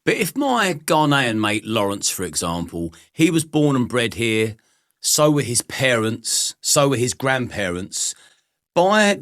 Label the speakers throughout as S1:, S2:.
S1: But if my Ghanaian mate Lawrence, for example, he was born and bred here, so were his parents, so were his grandparents. By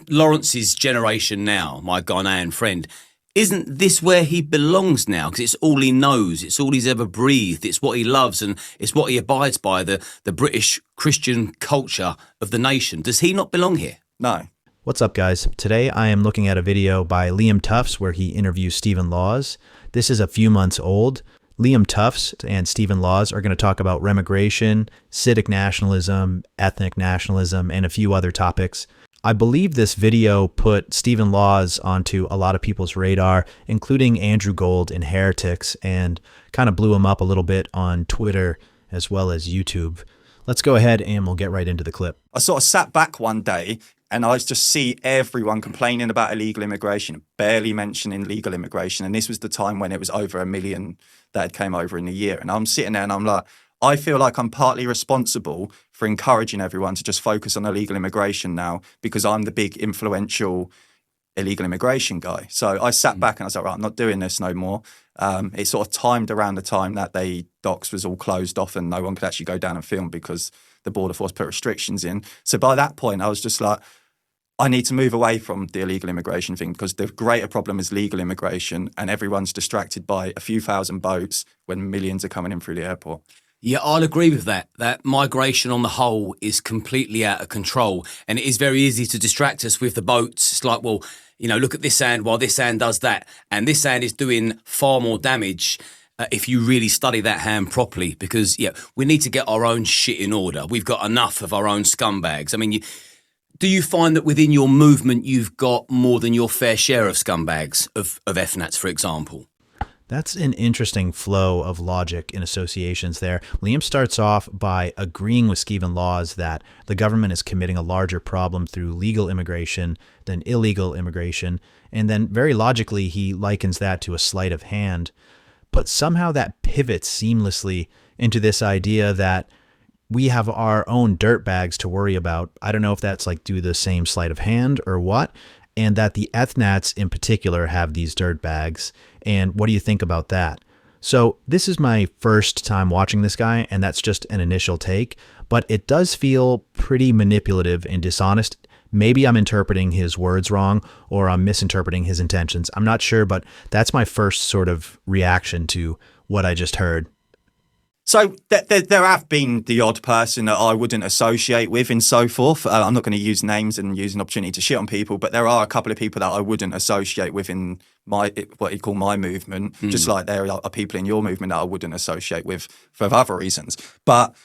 S1: Lawrence's generation now, my Ghanaian friend, isn't this where he belongs now? Because it's all he knows, it's all he's ever breathed, it's what he loves, and it's what he abides by, the British Christian culture of the nation. Does he not belong here?
S2: No.
S3: What's up, guys? Today I am looking at a video by Liam Tuffs where he interviews Stephen Laws. This is a few months old. Liam Tuffs and Stephen Laws are going to talk about remigration, civic nationalism, ethnic nationalism, and a few other topics. I believe this video put Stephen Laws onto a lot of people's radar, including Andrew Gold in Heretics, and kind of blew him up a little bit on Twitter as well as YouTube. Let's go ahead and we'll get right into the clip.
S2: I sort of sat back one day and I just see everyone complaining about illegal immigration, barely mentioning legal immigration. And this was the time when it was over 1 million that had came over in a year. And I'm sitting there and I'm like, I feel like I'm partly responsible for encouraging everyone to just focus on illegal immigration now because I'm the big influential illegal immigration guy. So I sat back and I was like, right, I'm not doing this no more. It sort of timed around the time that the docks was all closed off and no one could actually go down and film because the border force put restrictions in. So by that point, I was just like, I need to move away from the illegal immigration thing because the greater problem is legal immigration and everyone's distracted by a few thousand boats when millions are coming in through the airport.
S1: Yeah, I'll agree with that. That migration on the whole is completely out of control. And it is very easy to distract us with the boats. It's like, well, you know, look at this hand while this hand does that. And this hand is doing far more damage if you really study that hand properly. Because, yeah, we need to get our own shit in order. We've got enough of our own scumbags. I mean, do you find that within your movement you've got more than your fair share of scumbags, of FNATs, for example?
S3: That's an interesting flow of logic and associations there. Liam starts off by agreeing with Stephen Laws that the government is committing a larger problem through legal immigration than illegal immigration, and then very logically he likens that to a sleight of hand. But somehow that pivots seamlessly into this idea that we have our own dirtbags to worry about. I don't know if that's like do the same sleight of hand or what, and that the ethnats in particular have these dirtbags. And what do you think about that? So this is my first time watching this guy, and that's just an initial take, but it does feel pretty manipulative and dishonest. Maybe I'm interpreting his words wrong or I'm misinterpreting his intentions. I'm not sure, but that's my first sort of reaction to what I just heard.
S2: So there have been the odd person that I wouldn't associate with and so forth. I'm not going to use names and use an opportunity to shit on people, but there are a couple of people that I wouldn't associate with in what you call my movement, just like there are people in your movement that I wouldn't associate with for other reasons. But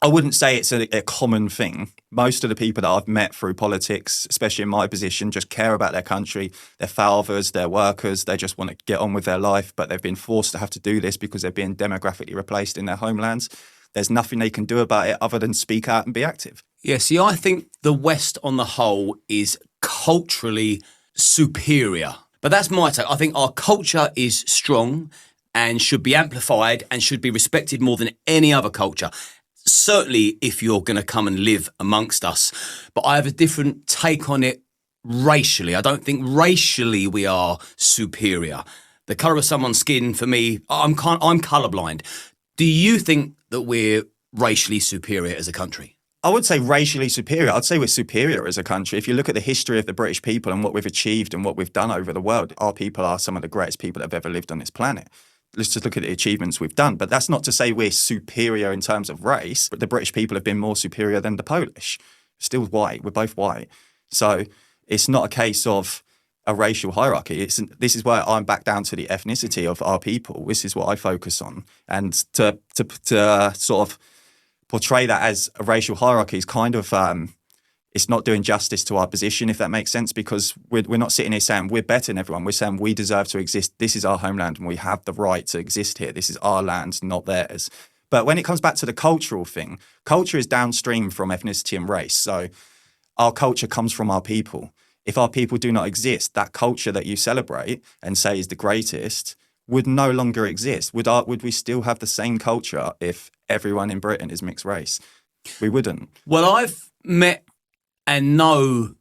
S2: I wouldn't say it's a common thing. Most of the people that I've met through politics, especially in my position, just care about their country, their fathers, their workers. They just want to get on with their life, but they've been forced to have to do this because they're being demographically replaced in their homelands. There's nothing they can do about it other than speak out and be active.
S1: Yeah, see, I think the West on the whole is culturally superior. But that's my take. I think our culture is strong and should be amplified and should be respected more than any other culture. Certainly if you're going to come and live amongst us. But I have a different take on it racially. I don't think racially we are superior. The colour of someone's skin, for me, I'm colourblind. Do you think that we're racially superior as a country?
S2: I would say racially superior. I'd say we're superior as a country. If you look at the history of the British people and what we've achieved and what we've done over the world, our people are some of the greatest people that have ever lived on this planet. Let's just look at the achievements we've done. But that's not to say we're superior in terms of race. But the British people have been more superior than the Polish. Still white. We're both white. So it's not a case of a racial hierarchy. This is where I'm back down to the ethnicity of our people. This is what I focus on. And to sort of portray that as a racial hierarchy is kind of it's not doing justice to our position, if that makes sense, because we're not sitting here saying we're better than everyone. We're saying we deserve to exist. This is our homeland and we have the right to exist here. This is our land, not theirs. But when it comes back to the cultural thing, culture is downstream from ethnicity and race. So our culture comes from our people. If our people do not exist, that culture that you celebrate and say is the greatest would no longer exist. Would we still have the same culture if everyone in Britain is mixed race? We wouldn't.
S1: Well, I've met and know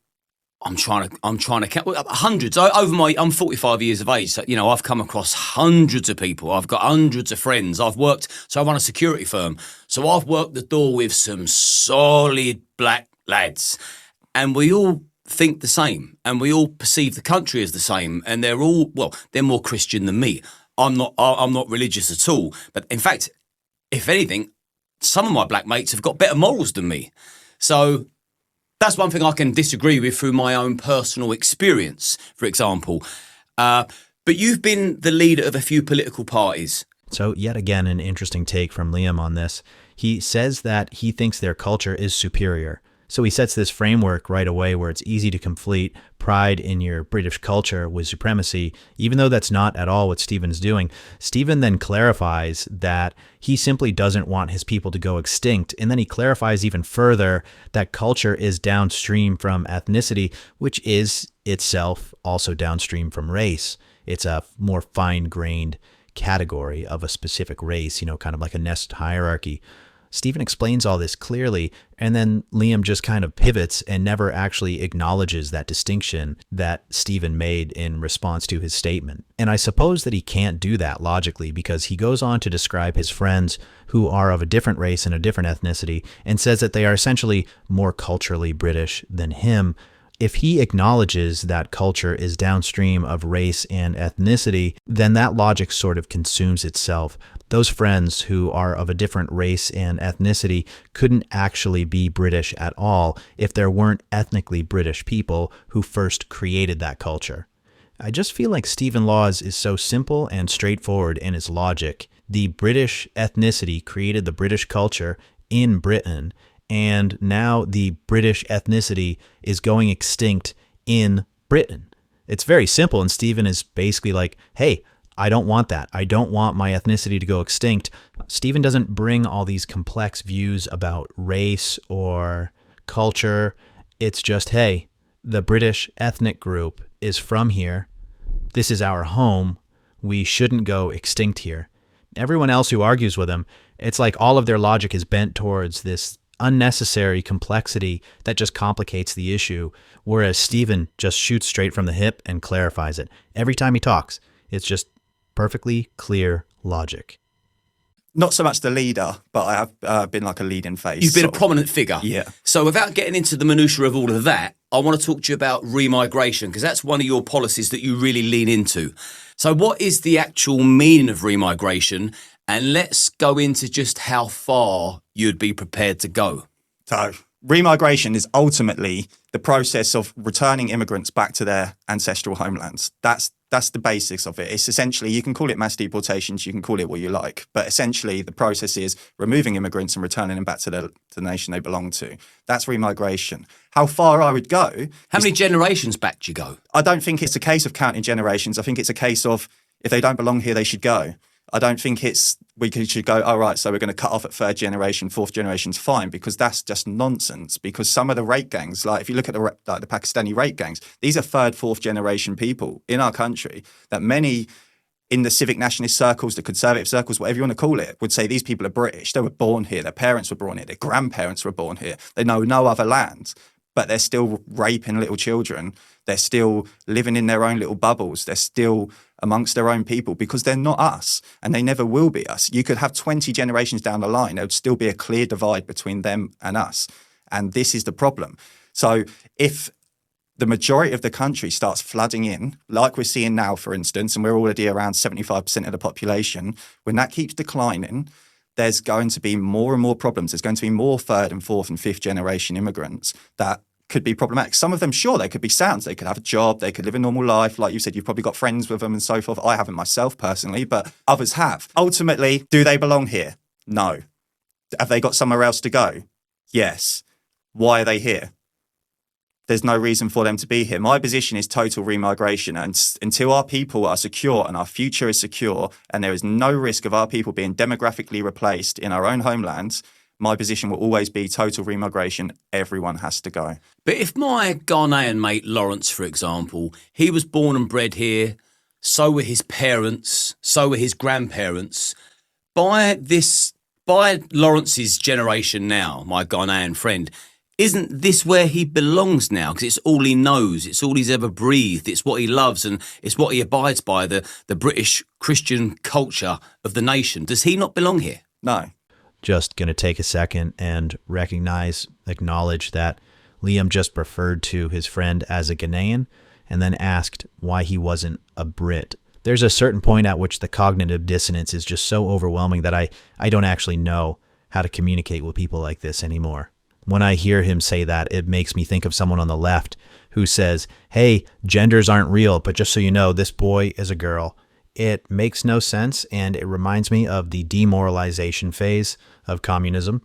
S1: I'm trying to count hundreds over I'm 45 years of age. So, you know, I've come across hundreds of people. I've got hundreds of friends. I run a security firm. So I've worked the door with some solid black lads, and we all think the same, and we all perceive the country as the same. And they're more Christian than me. I'm not religious at all. But in fact, if anything, some of my black mates have got better morals than me. So that's one thing I can disagree with through my own personal experience, for example. But you've been the leader of a few political parties.
S3: So yet again, an interesting take from Liam on this. He says that he thinks their culture is superior. So he sets this framework right away where it's easy to conflate pride in your British culture with supremacy, even though that's not at all what Stephen's doing. Stephen then clarifies that he simply doesn't want his people to go extinct. And then he clarifies even further that culture is downstream from ethnicity, which is itself also downstream from race. It's a more fine-grained category of a specific race, kind of like a nest hierarchy. Stephen explains all this clearly, and then Liam just kind of pivots and never actually acknowledges that distinction that Stephen made in response to his statement. And I suppose that he can't do that logically, because he goes on to describe his friends who are of a different race and a different ethnicity, and says that they are essentially more culturally British than him. If he acknowledges that culture is downstream of race and ethnicity, then that logic sort of consumes itself. Those friends who are of a different race and ethnicity couldn't actually be British at all if there weren't ethnically British people who first created that culture. I just feel like Stephen Laws is so simple and straightforward in his logic. The British ethnicity created the British culture in Britain, and now the British ethnicity is going extinct in Britain. It's very simple, and Stephen is basically like, hey, I don't want that. I don't want my ethnicity to go extinct. Stephen doesn't bring all these complex views about race or culture. It's just, hey, the British ethnic group is from here. This is our home. We shouldn't go extinct here. Everyone else who argues with him, it's like all of their logic is bent towards this unnecessary complexity that just complicates the issue, whereas Stephen just shoots straight from the hip and clarifies it. Every time he talks, it's just perfectly clear logic.
S2: Not so much the leader, but I have been like a leading face.
S1: You've been a prominent figure.
S2: Yeah.
S1: So without getting into the minutiae of all of that, I want to talk to you about remigration, because that's one of your policies that you really lean into. So what is the actual meaning of remigration? And let's go into just how far you'd be prepared to go.
S2: So remigration is ultimately the process of returning immigrants back to their ancestral homelands. That's the basics of it. It's essentially, you can call it mass deportations, you can call it what you like, but essentially the process is removing immigrants and returning them back to the nation they belong to. That's remigration. How far I would go...
S1: How many generations back do you go?
S2: I don't think it's a case of counting generations. I think it's a case of, if they don't belong here, they should go. I don't think we should go, all right, so we're going to cut off at third generation, fourth generation's fine, because that's just nonsense. Because some of the rape gangs, like if you look at the Pakistani rape gangs, these are third, fourth generation people in our country that many in the civic nationalist circles, the conservative circles, whatever you want to call it, would say these people are British. They were born here. Their parents were born here. Their grandparents were born here. They know no other land, but they're still raping little children. They're still living in their own little bubbles. They're still amongst their own people because they're not us, and they never will be us. You could have 20 generations down the line, there would still be a clear divide between them and us. And this is the problem. So if the majority of the country starts flooding in, like we're seeing now, for instance, and we're already around 75% of the population, when that keeps declining, there's going to be more and more problems. There's going to be more third and fourth and fifth generation immigrants that could be problematic. Some of them, sure, they could be sound. They could have a job. They could live a normal life. Like you said, you've probably got friends with them and so forth. I haven't myself personally, but others have. Ultimately, do they belong here? No. Have they got somewhere else to go? Yes. Why are they here? There's no reason for them to be here. My position is total remigration. And until our people are secure and our future is secure and there is no risk of our people being demographically replaced in our own homelands, my position will always be total remigration. Everyone has to go.
S1: But if my Ghanaian mate Lawrence, for example, he was born and bred here, so were his parents, so were his grandparents. By Lawrence's generation now, my Ghanaian friend, Isn't this where he belongs now? Because it's all he knows. It's all he's ever breathed. It's what he loves and it's what he abides by, the British Christian culture of the nation. Does he not belong here?
S2: No.
S3: Just going to take a second and acknowledge that Liam just referred to his friend as a Ghanaian and then asked why he wasn't a Brit. There's a certain point at which the cognitive dissonance is just so overwhelming that I don't actually know how to communicate with people like this anymore. When I hear him say that, it makes me think of someone on the left who says, hey, genders aren't real, but just so you know, this boy is a girl. It makes no sense, and it reminds me of the demoralization phase of communism.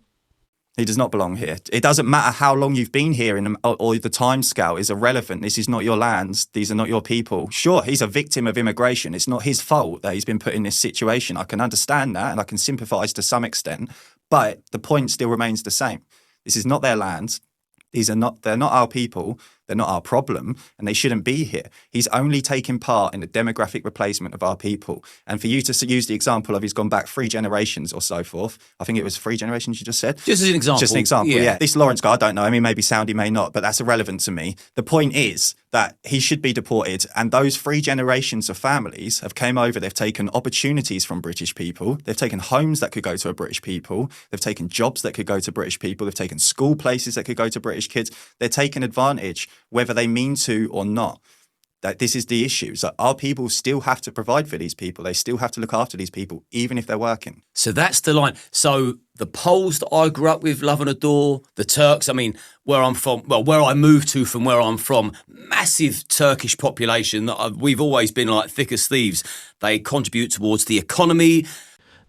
S2: He does not belong here. It doesn't matter how long you've been here or the time scale is irrelevant. This is not your lands. These are not your people. Sure, he's a victim of immigration. It's not his fault that he's been put in this situation. I can understand that and I can sympathise to some extent, but the point still remains the same. This is not their lands. They're not our people. They're not our problem, and they shouldn't be here. He's only taking part in the demographic replacement of our people. And for you to use the example of he's gone back 3 generations or so forth, I think it was 3 generations you just said.
S1: Just as an example.
S2: Just an example, yeah. This Lawrence guy, I don't know. I mean, maybe sound, he may not, but that's irrelevant to me. The point is that he should be deported, and those 3 generations of families have came over. They've taken opportunities from British people. They've taken homes that could go to a British people. They've taken jobs that could go to British people. They've taken school places that could go to British kids. They're taking advantage, whether they mean to or not. That this is the issue. So our people still have to provide for these people. They still have to look after these people, even if they're working.
S1: So that's the line. So the Poles that I grew up with, love and adore, the Turks, I mean, where I'm from, well, where I moved to from where I'm from, massive Turkish population. We've always been like thick as thieves. They contribute towards the economy.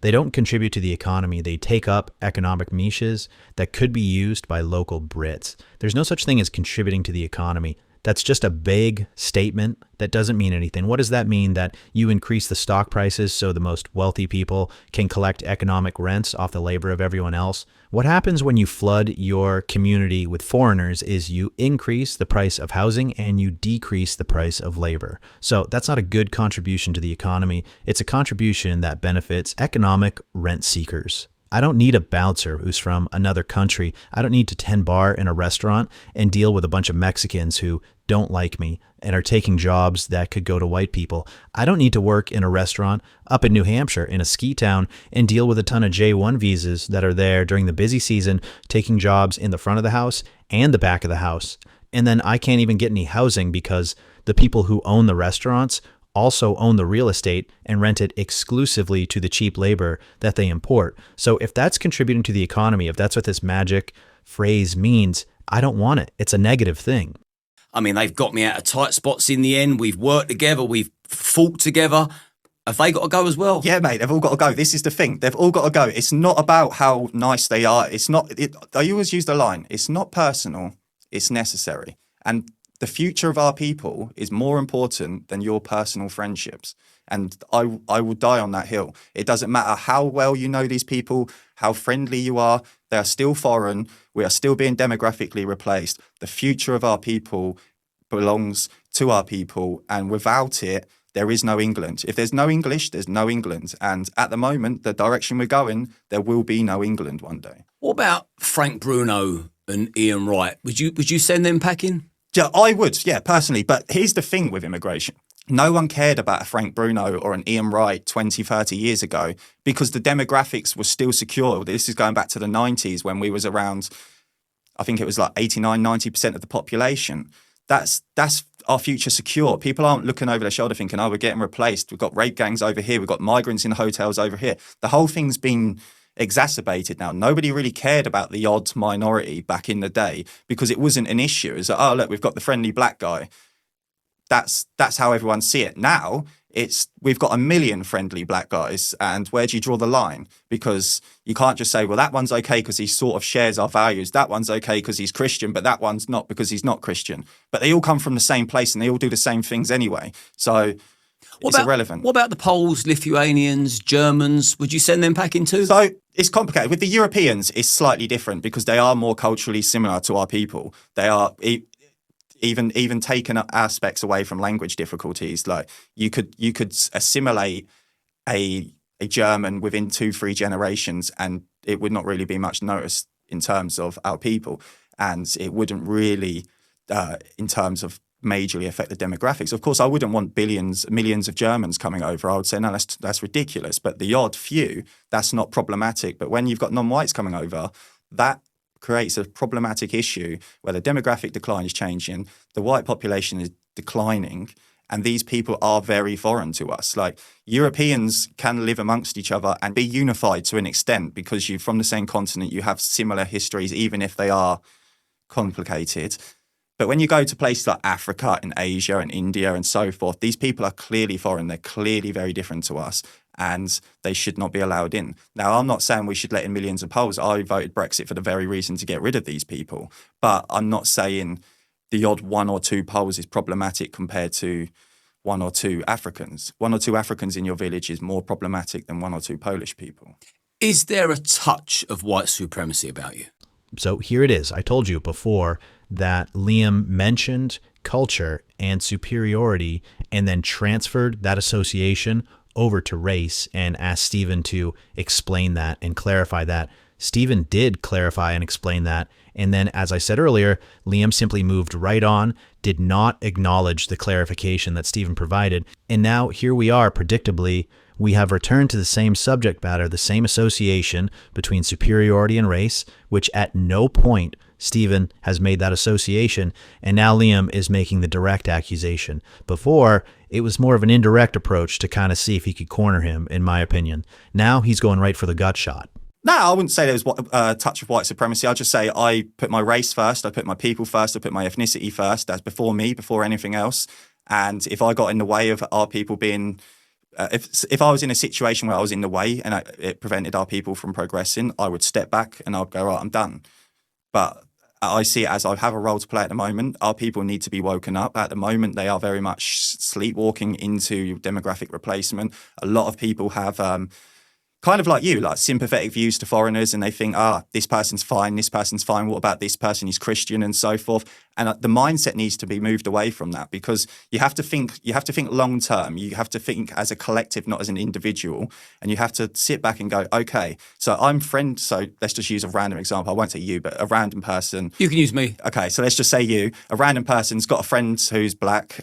S3: They don't contribute to the economy. They take up economic niches that could be used by local Brits. There's no such thing as contributing to the economy. That's just a vague statement that doesn't mean anything. What does that mean? That you increase the stock prices so the most wealthy people can collect economic rents off the labor of everyone else? What happens when you flood your community with foreigners is you increase the price of housing and you decrease the price of labor. So that's not a good contribution to the economy. It's a contribution that benefits economic rent seekers. I don't need a bouncer who's from another country. I don't need to tend bar in a restaurant and deal with a bunch of Mexicans who don't like me and are taking jobs that could go to white people. I don't need to work in a restaurant up in New Hampshire in a ski town and deal with a ton of J1 visas that are there during the busy season, taking jobs in the front of the house and the back of the house. And then I can't even get any housing because the people who own the restaurants also own the real estate and rent it exclusively to the cheap labor that they import. So if that's contributing to the economy, if that's what this magic phrase means, I don't want it. It's a negative thing.
S1: I mean, they've got me out of tight spots in the end. We've worked together. We've fought together. Have they got to go as well?
S2: Yeah, mate, they've all got to go. This is the thing. They've all got to go. It's not about how nice they are. It's not, I always use the line, it's not personal, it's necessary. And the future of our people is more important than your personal friendships. And I will die on that hill. It doesn't matter how well you know these people, how friendly you are. They are still foreign. We are still being demographically replaced. The future of our people belongs to our people. And without it, there is no England. If there's no English, there's no England. And at the moment, the direction we're going, there will be no England one day.
S1: What about Frank Bruno and Ian Wright? Would you send them packing?
S2: Yeah, I would, yeah, personally. But here's the thing with immigration. No one cared about a Frank Bruno or an Ian Wright 20, 30 years ago because the demographics were still secure. This is going back to the 90s when we was around, I think it was like 89, 90% of the population. That's our future secure. People aren't looking over their shoulder thinking, oh, we're getting replaced. We've got rape gangs over here. We've got migrants in hotels over here. The whole thing's been exacerbated now. Nobody really cared about the odd minority back in the day because it wasn't an issue. It's like, oh, look, we've got the friendly black guy. That's how everyone see it. Now we've got a million friendly black guys, and where do you draw the line? Because you can't just say, well, that one's okay because he sort of shares our values. That one's okay because he's Christian, but that one's not because he's not Christian. But they all come from the same place and they all do the same things anyway. So it's irrelevant.
S1: What about the Poles, Lithuanians, Germans? Would you send them packing too?
S2: So it's complicated. With the Europeans, it's slightly different because they are more culturally similar to our people. They are even taken aspects away from language difficulties. Like you could assimilate a German within 2-3 generations and it would not really be much noticed in terms of our people. and it wouldn't really, in terms of majorly affect the demographics. Of course, I wouldn't want millions of Germans coming over. I would say, no, that's ridiculous. But the odd few, that's not problematic. But when you've got non-whites coming over, that creates a problematic issue where the demographic decline is changing, the white population is declining, and these people are very foreign to us. Like, Europeans can live amongst each other and be unified to an extent because you're from the same continent, you have similar histories, even if they are complicated. But when you go to places like Africa and Asia and India and so forth, these people are clearly foreign. They're clearly very different to us, and they should not be allowed in. Now, I'm not saying we should let in millions of Poles. I voted Brexit for the very reason to get rid of these people. But I'm not saying the odd 1 or 2 Poles is problematic compared to 1 or 2 Africans. 1 or 2 Africans in your village is more problematic than 1 or 2 Polish people.
S1: Is there a touch of white supremacy about you?
S3: So here it is. I told you before that Liam mentioned culture and superiority and then transferred that association over to race and asked Stephen to explain that and clarify that. Stephen did clarify and explain that. And then, as I said earlier, Liam simply moved right on, did not acknowledge the clarification that Stephen provided. And now here we are, predictably, we have returned to the same subject matter, the same association between superiority and race, which at no point Stephen has made that association, and now Liam is making the direct accusation. Before, it was more of an indirect approach to kind of see if he could corner him, in my opinion. Now he's going right for the gut shot.
S2: No, I wouldn't say there was a touch of white supremacy. I'd just say I put my race first, I put my people first, I put my ethnicity first. That's before me, before anything else. And if I got in the way of our people being... if I was in a situation where I was in the way and it prevented our people from progressing, I would step back and I'd go, right, I'm done. But I see it as I have a role to play at the moment. Our people need to be woken up. At the moment, they are very much sleepwalking into demographic replacement. A lot of people have kind of like you, like sympathetic views to foreigners, and they think, this person's fine, what about this person, he's Christian and so forth. And the mindset needs to be moved away from that, because you have to think long term. You have to think as a collective, not as an individual. And you have to sit back and go, okay, so so let's just use a random example. I won't say you, but a random person.
S1: You can use me.
S2: Okay, so let's just say you. A random person's got a friend who's black,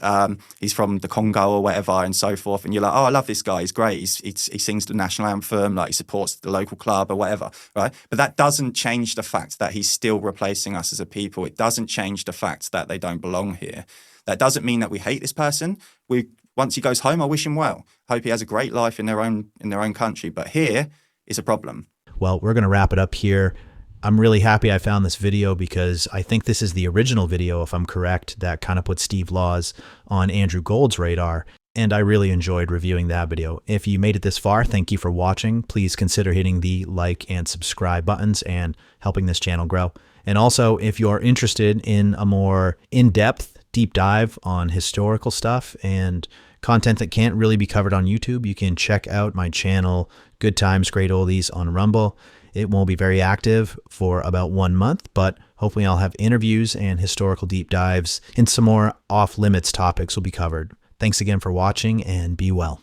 S2: he's from the Congo or whatever and so forth. And you're like, I love this guy, he's great. He sings the national anthem, like he supports the local club or whatever, right? But that doesn't change the fact that he's still replacing us as a people. It doesn't change the fact that they don't belong here. That doesn't mean that we hate this person. Once he goes home, I wish him well. Hope he has a great life in their own country. But here is a problem.
S3: Well, we're going to wrap it up here. I'm really happy I found this video because I think this is the original video, if I'm correct, that kind of put Steve Laws on Andrew Gold's radar. And I really enjoyed reviewing that video. If you made it this far, thank you for watching. Please consider hitting the like and subscribe buttons and helping this channel grow. And also, if you're interested in a more in-depth deep dive on historical stuff and content that can't really be covered on YouTube, you can check out my channel, Good Times, Great Oldies, on Rumble. It won't be very active for about 1 month, but hopefully I'll have interviews and historical deep dives, and some more off-limits topics will be covered. Thanks again for watching, and be well.